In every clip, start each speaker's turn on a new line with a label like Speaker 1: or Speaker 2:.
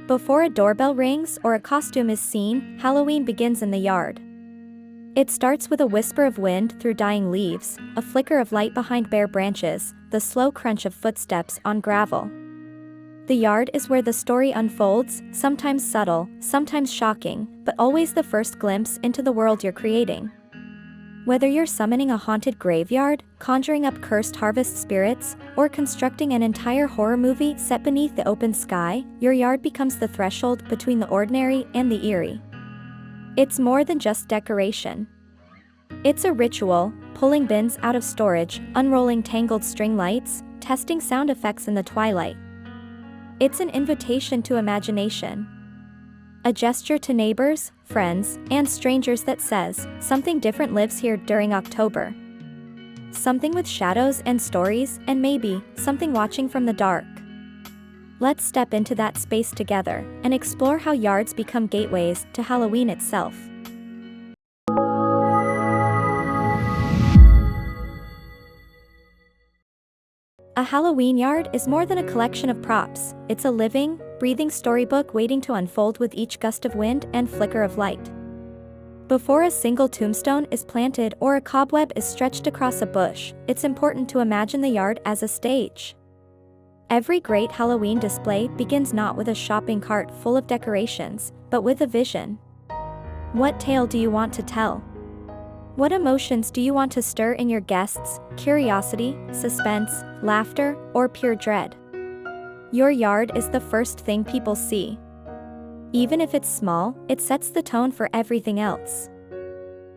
Speaker 1: Before a doorbell rings or a costume is seen, Halloween begins in the yard. It starts with a whisper of wind through dying leaves, a flicker of light behind bare branches, the slow crunch of footsteps on gravel. The yard is where the story unfolds, sometimes subtle, sometimes shocking, but always the first glimpse into the world you're creating. Whether you're summoning a haunted graveyard, conjuring up cursed harvest spirits, or constructing an entire horror movie set beneath the open sky, your yard becomes the threshold between the ordinary and the eerie. It's more than just decoration. It's a ritual, pulling bins out of storage, unrolling tangled string lights, testing sound effects in the twilight. It's an invitation to imagination. A gesture to neighbors, friends, and strangers that says, something different lives here during October. Something with shadows and stories, and maybe, something watching from the dark. Let's step into that space together, and explore how yards become gateways to Halloween itself. A Halloween yard is more than a collection of props, it's a living, breathing storybook waiting to unfold with each gust of wind and flicker of light. Before a single tombstone is planted or a cobweb is stretched across a bush, it's important to imagine the yard as a stage. Every great Halloween display begins not with a shopping cart full of decorations, but with a vision. What tale do you want to tell? What emotions do you want to stir in your guests? Curiosity, suspense, laughter, or pure dread? Your yard is the first thing people see. Even if it's small, it sets the tone for everything else.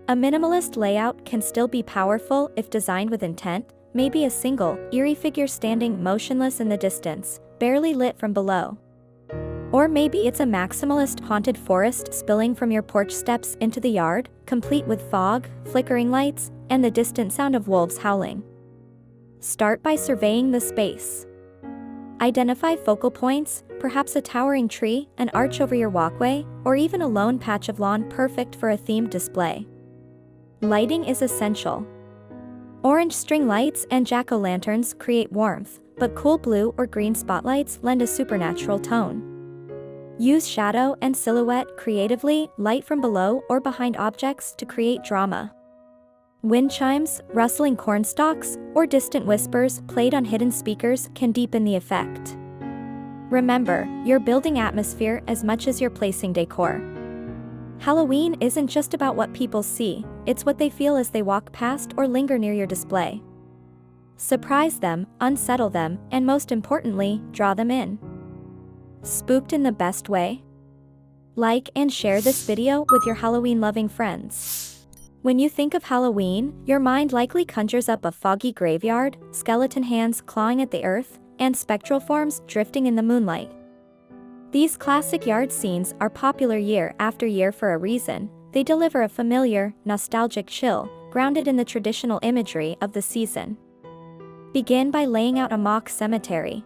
Speaker 1: A minimalist layout can still be powerful if designed with intent, maybe a single, eerie figure standing motionless in the distance, barely lit from below. Or maybe it's a maximalist haunted forest spilling from your porch steps into the yard, complete with fog, flickering lights, and the distant sound of wolves howling. Start by surveying the space. Identify focal points, perhaps a towering tree, an arch over your walkway, or even a lone patch of lawn perfect for a themed display. Lighting is essential. Orange string lights and jack-o'-lanterns create warmth, but cool blue or green spotlights lend a supernatural tone. Use shadow and silhouette creatively, light from below or behind objects to create drama. Wind chimes, rustling cornstalks, or distant whispers played on hidden speakers can deepen the effect. Remember, you're building atmosphere as much as you're placing decor. Halloween isn't just about what people see, it's what they feel as they walk past or linger near your display. Surprise them, unsettle them, and most importantly, draw them in. Spooked in the best way? Like and share this video with your Halloween-loving friends. When you think of Halloween, your mind likely conjures up a foggy graveyard, skeleton hands clawing at the earth, and spectral forms drifting in the moonlight. These classic yard scenes are popular year after year for a reason. They deliver a familiar, nostalgic chill, grounded in the traditional imagery of the season. Begin by laying out a mock cemetery.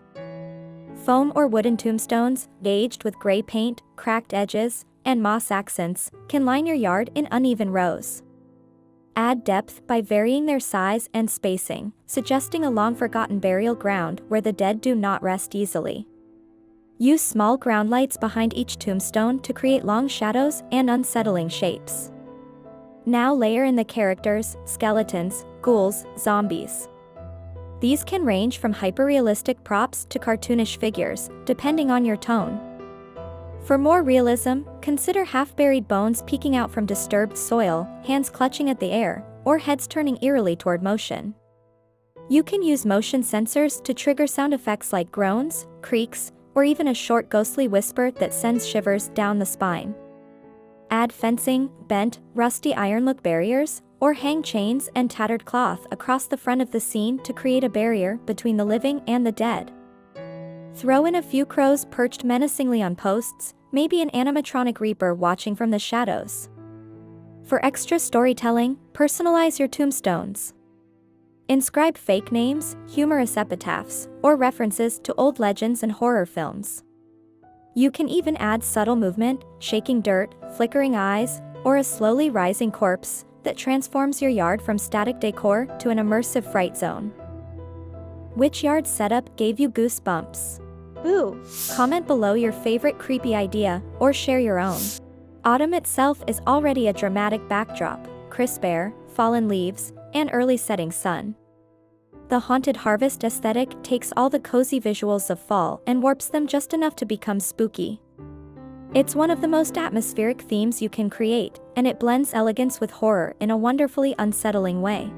Speaker 1: Foam or wooden tombstones, aged with gray paint, cracked edges, and moss accents, can line your yard in uneven rows. Add depth by varying their size and spacing, suggesting a long-forgotten burial ground where the dead do not rest easily. Use small ground lights behind each tombstone to create long shadows and unsettling shapes. Now layer in the characters, skeletons, ghouls, zombies. These can range from hyper-realistic props to cartoonish figures, depending on your tone. For more realism, consider half-buried bones peeking out from disturbed soil, hands clutching at the air, or heads turning eerily toward motion. You can use motion sensors to trigger sound effects like groans, creaks, or even a short ghostly whisper that sends shivers down the spine. Add fencing, bent, rusty iron-look barriers, or hang chains and tattered cloth across the front of the scene to create a barrier between the living and the dead. Throw in a few crows perched menacingly on posts, maybe an animatronic reaper watching from the shadows. For extra storytelling, personalize your tombstones. Inscribe fake names, humorous epitaphs, or references to old legends and horror films. You can even add subtle movement, shaking dirt, flickering eyes, or a slowly rising corpse that transforms your yard from static decor to an immersive fright zone. Which yard setup gave you goosebumps? Ooh! Comment below your favorite creepy idea, or share your own. Autumn itself is already a dramatic backdrop: crisp air, fallen leaves, and early setting sun. The haunted harvest aesthetic takes all the cozy visuals of fall and warps them just enough to become spooky. It's one of the most atmospheric themes you can create, and it blends elegance with horror in a wonderfully unsettling way.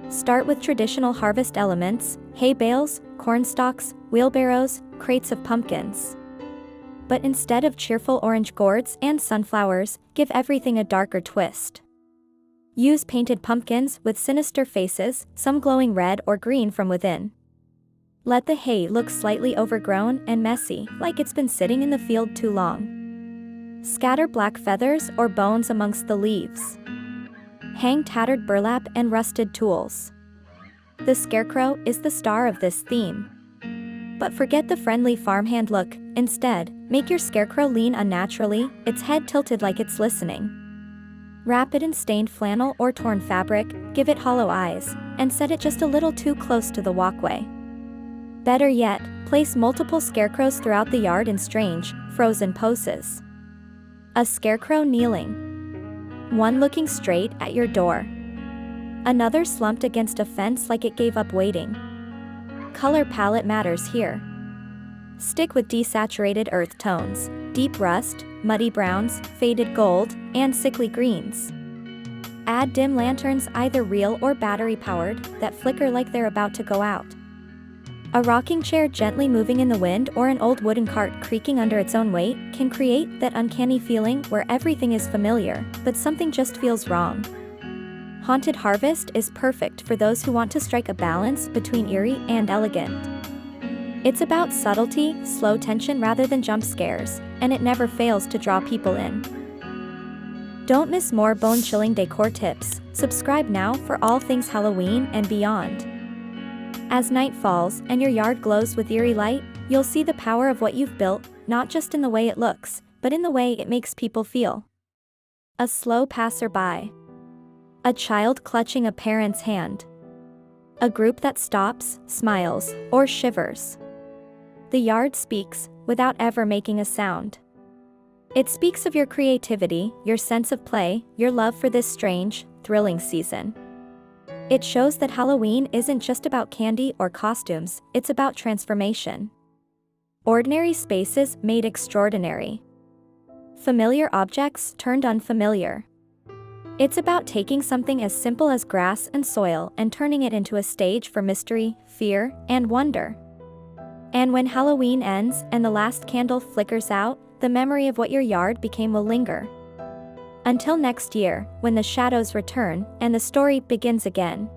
Speaker 1: Start with traditional harvest elements: hay bales, corn stalks, wheelbarrows, crates of pumpkins. But instead of cheerful orange gourds and sunflowers, give everything a darker twist. Use painted pumpkins with sinister faces, some glowing red or green from within. Let the hay look slightly overgrown and messy, like it's been sitting in the field too long. Scatter black feathers or bones amongst the leaves. Hang tattered burlap and rusted tools. The scarecrow is the star of this theme. But forget the friendly farmhand look. Instead, make your scarecrow lean unnaturally, its head tilted like it's listening. Wrap it in stained flannel or torn fabric, give it hollow eyes, and set it just a little too close to the walkway. Better yet, place multiple scarecrows throughout the yard in strange, frozen poses. A scarecrow kneeling. One looking straight at your door. Another slumped against a fence like it gave up waiting. Color palette matters here. Stick with desaturated earth tones, deep rust, muddy browns, faded gold, and sickly greens. Add dim lanterns, either real or battery-powered, that flicker like they're about to go out. A rocking chair gently moving in the wind or an old wooden cart creaking under its own weight can create that uncanny feeling where everything is familiar, but something just feels wrong. Haunted Harvest is perfect for those who want to strike a balance between eerie and elegant. It's about subtlety, slow tension rather than jump scares, and it never fails to draw people in. Don't miss more bone-chilling decor tips. Subscribe now for all things Halloween and beyond. As night falls and your yard glows with eerie light, you'll see the power of what you've built, not just in the way it looks, but in the way it makes people feel. A slow passerby. A child clutching a parent's hand. A group that stops, smiles, or shivers. The yard speaks, without ever making a sound. It speaks of your creativity, your sense of play, your love for this strange, thrilling season. It shows that Halloween isn't just about candy or costumes, it's about transformation. Ordinary spaces made extraordinary. Familiar objects turned unfamiliar. It's about taking something as simple as grass and soil and turning it into a stage for mystery, fear, and wonder. And when Halloween ends and the last candle flickers out, the memory of what your yard became will linger. Until next year, when the shadows return and the story begins again.